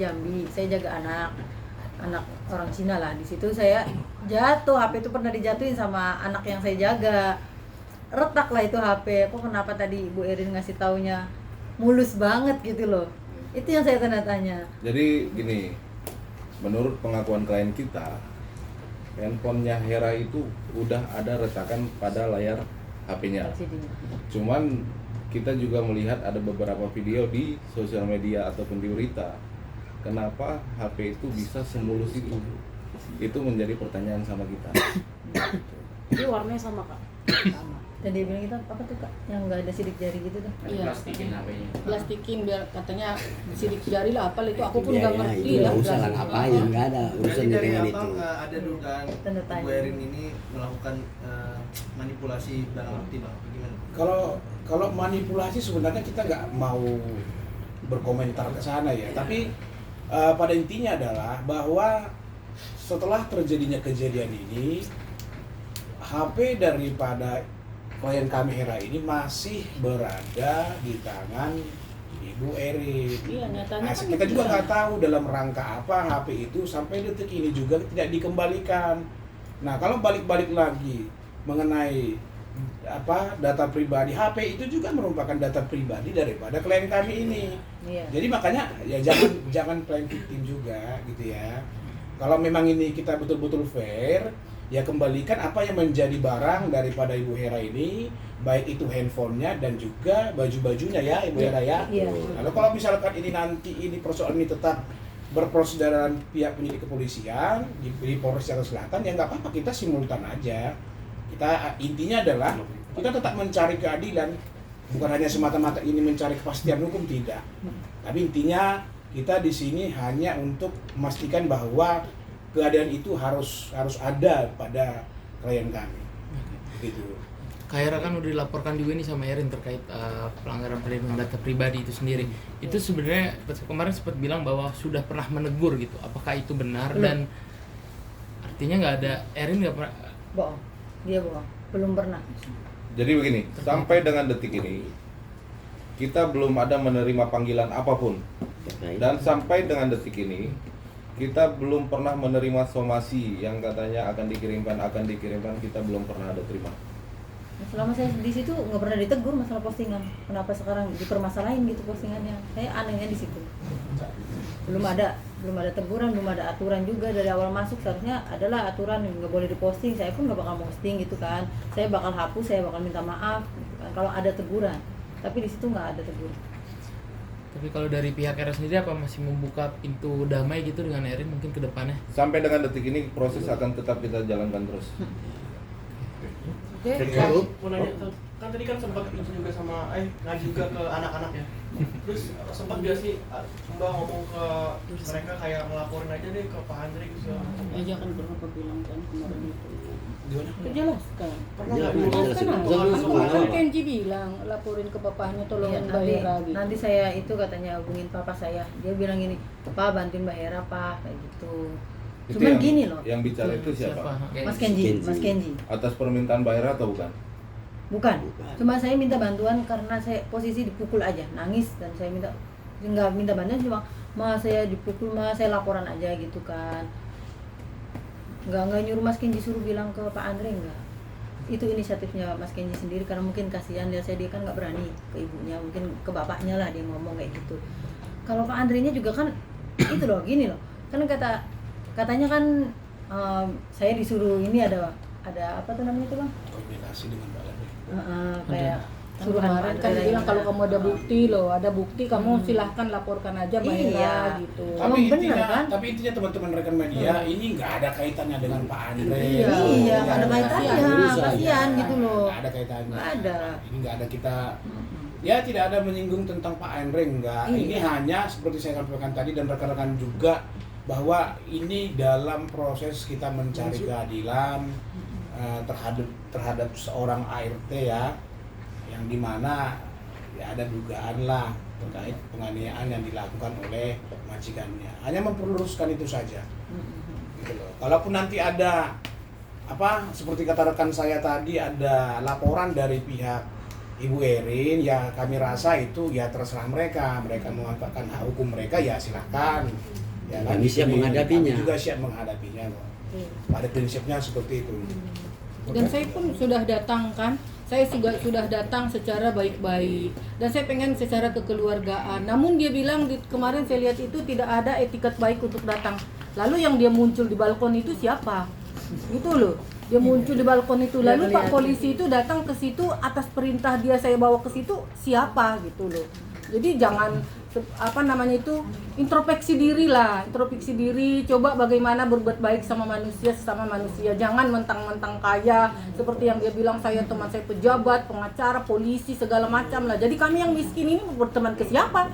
Jambi, saya jaga anak orang Cina lah. Di situ saya jatuh, HP itu pernah dijatuhin sama anak yang saya jaga. Retak lah itu HP. Kok kenapa tadi Bu Erin ngasih taunya mulus banget gitu loh. Itu yang saya tanda tanya. Jadi gini, menurut pengakuan klien kita, handphonenya Hera itu udah ada retakan pada layar HP-nya. LCD-nya. Cuman kita juga melihat ada beberapa video di sosial media ataupun di berita. Kenapa HP itu bisa semulus itu? Itu menjadi pertanyaan sama kita. Ini warnanya sama kak? Sama. Dan dia bilang kita apa tuh Kak? Yang nggak ada sidik jari gitu tuh. Iya. Plastikin HP-nya. Plastikin biar katanya sidik jari lah apa itu aku pun nggak ngerti itu lah. nggak usah lah ngapain, nggak ada urusan Jadi dari dengan abang itu. ada dugaan Tanda tanya. Bu Erin ini melakukan manipulasi barang bukti bang, gimana? Kalau manipulasi sebenarnya kita nggak mau berkomentar ke sana ya, tapi pada intinya adalah bahwa setelah terjadinya kejadian ini, HP daripada klien kami Hera ini masih berada di tangan Ibu Erin. Iya, nyatanya Nah, kan kita juga gitu. nggak tahu dalam rangka apa HP itu sampai detik ini juga tidak dikembalikan. Nah, kalau balik-balik lagi mengenai data pribadi, HP itu juga merupakan data pribadi daripada klien kami ini. Iya. Jadi makanya ya jangan klien victim juga gitu ya. Kalau memang ini kita betul-betul fair, ya kembalikan apa yang menjadi barang daripada Ibu Hera ini, baik itu handphonenya dan juga baju-bajunya ya Ibu Hera ya. Iya. Lalu kalau misalkan ini nanti persoalan ini tetap berproses dengan pihak penyidik kepolisian di Polres Jakarta Selatan, ya nggak apa-apa, kita simultan aja. Kita intinya adalah kita tetap mencari keadilan, bukan hanya semata-mata ini mencari kepastian hukum, tidak. Tapi intinya kita di sini hanya untuk memastikan bahwa keadaan itu harus ada pada klien kami. Gitu. Kak Hera kan udah dilaporkan juga nih sama Erin terkait pelanggaran perlindungan data pribadi itu sendiri. Itu sebenarnya kemarin sempat bilang bahwa sudah pernah menegur gitu. Apakah itu benar? Dan artinya nggak ada, Erin nggak pernah. Bohong. Dia bohong. Belum pernah. Jadi begini, sampai dengan detik ini kita belum ada menerima panggilan apapun. Dan sampai dengan detik ini kita belum pernah menerima somasi yang katanya akan dikirimkan, kita belum pernah ada terima. Selama saya di situ nggak pernah ditegur masalah postingan. Kenapa sekarang dipermasalahin gitu postingannya? Saya anehnya di situ. Belum ada teguran, belum ada aturan juga dari awal masuk. Seharusnya adalah aturan yang nggak boleh diposting. Saya pun nggak bakal posting gitu kan. Saya bakal hapus, saya bakal minta maaf gitu kan, kalau ada teguran. Tapi di situ nggak ada teguran. Tapi kalau dari pihak Hera sendiri apa masih membuka pintu damai gitu dengan Erin mungkin ke depannya? Sampai dengan detik ini proses akan tetap kita jalankan terus. Oke. Mau nanya, kan tadi kan sempat izin juga sama ngaji juga ke anak-anaknya. Terus sempat gak sih Mbak ngomong ke mereka kayak ngelaporin aja deh ke Pak Andre gitu. Iya kan berapa bilang kan kemarin itu. Gimana? Jelaskan. Pernah Iya, nggak Jelaskan jelaskan. aja. Kan Kenji bilang laporin ke bapaknya Iya, tolongin Mbak Hera gitu. nanti saya itu katanya hubungin papa saya. Dia bilang gini, "Pak, bantuin Mbak Hera, Pak." Kayak gitu. Itu Cuman yang- gini loh. Yang bicara itu siapa? Mas Kenji, Mas Kenji. Atas permintaan Mbak Hera atau bukan? Bukan. Bukan. Cuma saya minta bantuan karena saya posisi dipukul aja, nangis, dan saya nggak minta bantuan, cuma saya dipukul, saya laporan aja gitu kan. Nggak nyuruh Mas Kenji suruh bilang ke Pak Andre, enggak. Itu inisiatifnya Mas Kenji sendiri karena mungkin kasihan dia kan nggak berani ke ibunya, mungkin ke bapaknya lah dia ngomong kayak gitu. Kalau Pak Andre-nya juga kan itu loh, gini loh. Kan katanya kan saya disuruh ini ada apa tuh namanya itu Bang? Koordinasi dengan Mbak Lani. Kayak Kan suruhan kemarin Pak kan Andre dia bilang lah. kalau kamu ada bukti loh, ada bukti kamu silahkan laporkan aja Mbak Iya. Hera gitu. Emang bener, kan? Tapi intinya teman-teman rekan media ini nggak ada kaitannya dengan Pak Andre. Iya, nggak ada kaitannya, kasihan gitu loh. Nggak ada kaitannya. Nggak ada. Ini nggak ada kita. Ya tidak ada menyinggung tentang Pak Andre, enggak. Iya. Ini hanya seperti saya sampaikan tadi dan rekan-rekan juga bahwa ini dalam proses kita mencari keadilan terhadap seorang ART ya, yang dimana ya ada dugaan lah terkait penganiayaan yang dilakukan oleh majikannya. Hanya memperluruskan itu saja. Gitu loh. Kalaupun nanti ada seperti kata rekan saya tadi, ada laporan dari pihak Ibu Erin, ya kami rasa itu ya terserah mereka memanfaatkan hak hukum mereka, ya silakan. Ya, Kami siap menghadapinya. Kami juga siap menghadapinya kok. Pada prinsipnya seperti itu. Dan saya pun sudah datang kan, saya juga sudah datang secara baik-baik dan saya pengen secara kekeluargaan. Namun dia bilang kemarin saya lihat itu tidak ada etiket baik untuk datang. Lalu yang dia muncul di balkon itu siapa? Gitu loh. Dia muncul di balkon itu, lalu Pak polisi itu datang ke situ atas perintah dia, saya bawa ke situ siapa gitu loh. Jadi jangan introspeksi diri lah, introspeksi diri, coba bagaimana berbuat baik sama manusia, sesama manusia. Jangan mentang-mentang kaya seperti yang dia bilang, saya teman saya pejabat, pengacara, polisi, segala macam lah. Jadi kami yang miskin ini berteman ke siapa?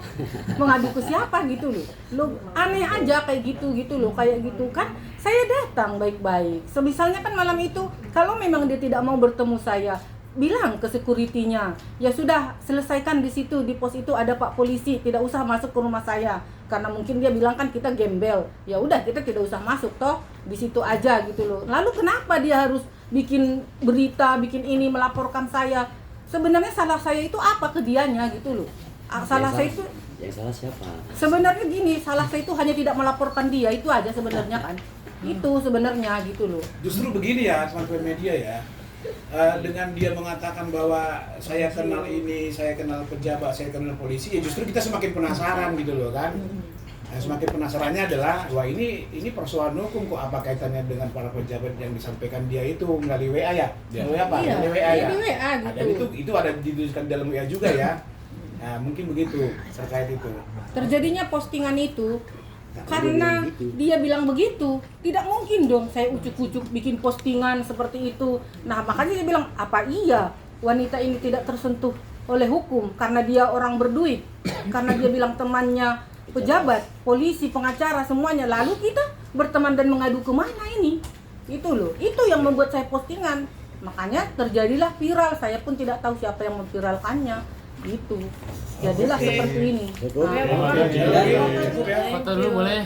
Mengadu ke siapa gitu loh. Lo aneh aja kayak gitu loh, kayak gitu kan. Saya datang baik-baik. Misalnya kan malam itu kalau memang dia tidak mau bertemu saya, bilang ke security-nya, ya sudah selesaikan di situ, di pos itu ada Pak polisi, tidak usah masuk ke rumah saya. Karena mungkin dia bilang kan kita gembel. Ya udah kita tidak usah masuk toh, di situ aja gitu loh. Lalu kenapa dia harus bikin berita, bikin ini melaporkan saya? Sebenarnya salah saya itu apa ke dianya gitu loh. Salah saya itu Yang salah siapa? sebenarnya gini, salah saya itu hanya tidak melaporkan dia, itu aja sebenarnya kan. Itu sebenarnya gitu loh. Justru begini ya teman-teman media ya, dengan dia mengatakan bahwa saya kenal ini, saya kenal pejabat, saya kenal polisi, ya justru kita semakin penasaran gitu loh kan. Nah, semakin penasarannya adalah, wah ini persoalan hukum kok, apa kaitannya dengan para pejabat yang disampaikan dia itu melalui WA ya? Melalui apa? Iya, Melalui WA ya? di WA gitu. Dan itu ada dituliskan dalam WA juga ya. Nah, mungkin begitu terkait itu. Terjadinya postingan itu karena dia bilang begitu, tidak mungkin dong saya ucuk-ucuk bikin postingan seperti itu. Nah makanya dia bilang, apa iya wanita ini tidak tersentuh oleh hukum karena dia orang berduit, karena dia bilang temannya pejabat, polisi, pengacara, semuanya. Lalu kita berteman dan mengadu kemana ini? Itu loh, itu yang membuat saya postingan. Makanya terjadilah viral, saya pun tidak tahu siapa yang memviralkannya. Gitu, jadilah seperti ini. Cukup. Nah, Foto dulu boleh?